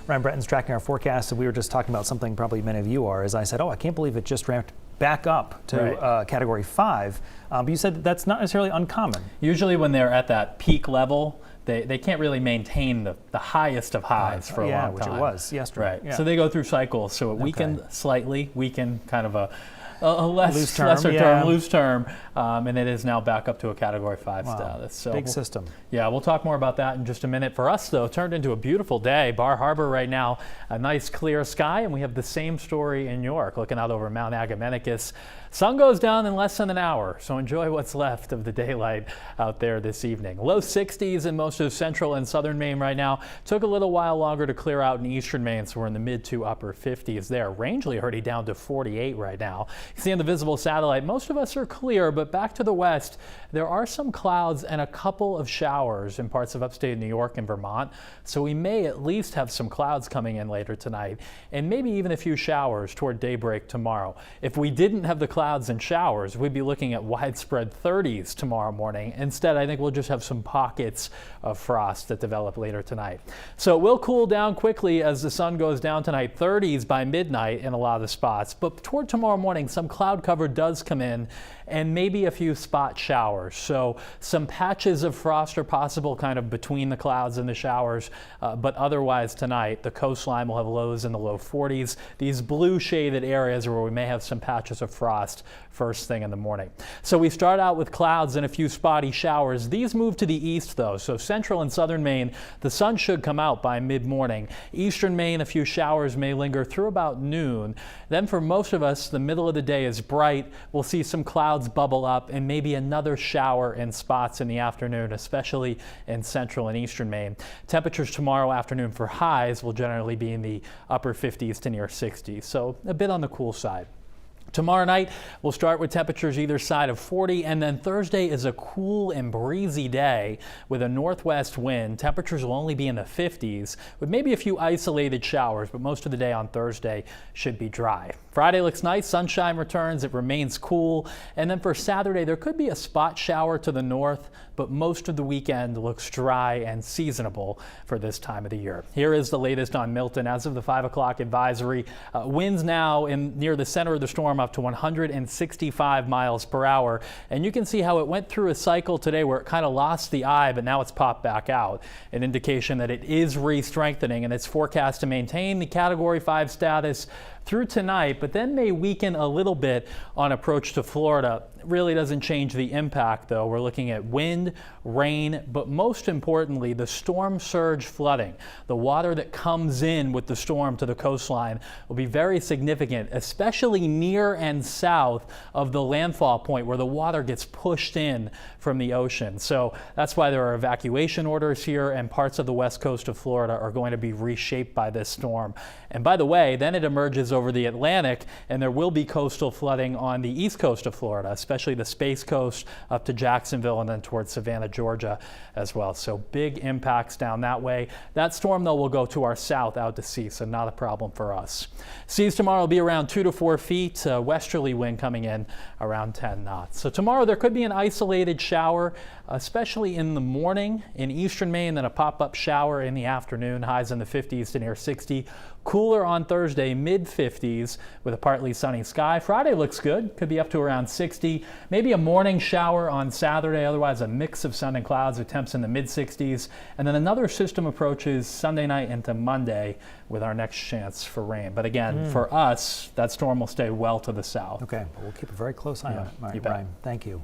Ryan Bretton's tracking our forecast, and we were just talking about something probably many of you are. As I said, I can't believe it just ramped back up to Category 5. But you said that's not necessarily uncommon. Usually when they're at that peak level, they can't really maintain the highest of highs for a long time. Which it was yesterday. Right. Yeah. So they go through cycles. So it weakened slightly, weakened kind of a loose term, and it is now back up to a Category 5 status. So big system. Yeah, we'll talk more about that in just a minute. For us, though, turned into a beautiful day. Bar Harbor right now, a nice clear sky, and we have the same story in New York, looking out over Mount Agamenticus. Sun goes down in less than an hour, so enjoy what's left of the daylight out there this evening. Low 60s in most of central and southern Maine right now. Took a little while longer to clear out in eastern Maine, so we're in the mid to upper 50s there. Rangeley already down to 48 right now. You see on the visible satellite, most of us are clear, but back to the west, there are some clouds and a couple of showers in parts of upstate New York and Vermont. So we may at least have some clouds coming in later tonight, and maybe even a few showers toward daybreak tomorrow. If we didn't have the clouds and showers, we'd be looking at widespread 30s tomorrow morning. Instead, I think we'll just have some pockets of frost that develop later tonight. So it will cool down quickly as the sun goes down tonight. 30s by midnight in a lot of the spots, but toward tomorrow morning, some cloud cover does come in and maybe a few spot showers. So some patches of frost are possible kind of between the clouds and the showers, but otherwise tonight, the coastline will have lows in the low 40s. These blue shaded areas where we may have some patches of frost first thing in the morning. So we start out with clouds and a few spotty showers. These move to the east though, so central and southern Maine, the sun should come out by mid-morning. Eastern Maine, a few showers may linger through about noon. Then for most of us, the middle of the day is bright. We'll see some clouds bubble up and maybe another shower in spots in the afternoon, especially in central and eastern Maine. Temperatures tomorrow afternoon for highs will generally be in the upper 50s to near 60s, so a bit on the cool side. Tomorrow night, we'll start with temperatures either side of 40, and then Thursday is a cool and breezy day with a northwest wind. Temperatures will only be in the 50s with maybe a few isolated showers, but most of the day on Thursday should be dry. Friday looks nice, sunshine returns, it remains cool, and then for Saturday, there could be a spot shower to the north, but most of the weekend looks dry and seasonable for this time of the year. Here is the latest on Milton as of the 5 o'clock advisory. Winds now near the center of the storm up to 165 miles per hour. And you can see how it went through a cycle today where it kind of lost the eye, but now it's popped back out. An indication that it is re-strengthening, and it's forecast to maintain the Category 5 status through tonight, but then may weaken a little bit on approach to Florida. It really doesn't change the impact though. We're looking at wind, rain, but most importantly, the storm surge flooding. The water that comes in with the storm to the coastline will be very significant, especially near and south of the landfall point where the water gets pushed in from the ocean. So that's why there are evacuation orders here, and parts of the west coast of Florida are going to be reshaped by this storm. And by the way, then it emerges over the Atlantic, and there will be coastal flooding on the east coast of Florida, especially the Space Coast up to Jacksonville and then towards Savannah, Georgia as well. So big impacts down that way. That storm though will go to our south out to sea, so not a problem for us. Seas tomorrow will be around 2 to 4 feet, westerly wind coming in around 10 knots. So tomorrow there could be an isolated shower, especially in the morning in eastern Maine, then a pop-up shower in the afternoon, highs in the 50s to near 60. Cooler on Thursday, mid-50s with a partly sunny sky. Friday looks good, could be up to around 60. Maybe a morning shower on Saturday, otherwise a mix of sun and clouds with temps in the mid-60s. And then another system approaches Sunday night into Monday with our next chance for rain. But again, for us, that storm will stay well to the south. Okay, we'll keep a very close eye on it. All right, Brian, thank you.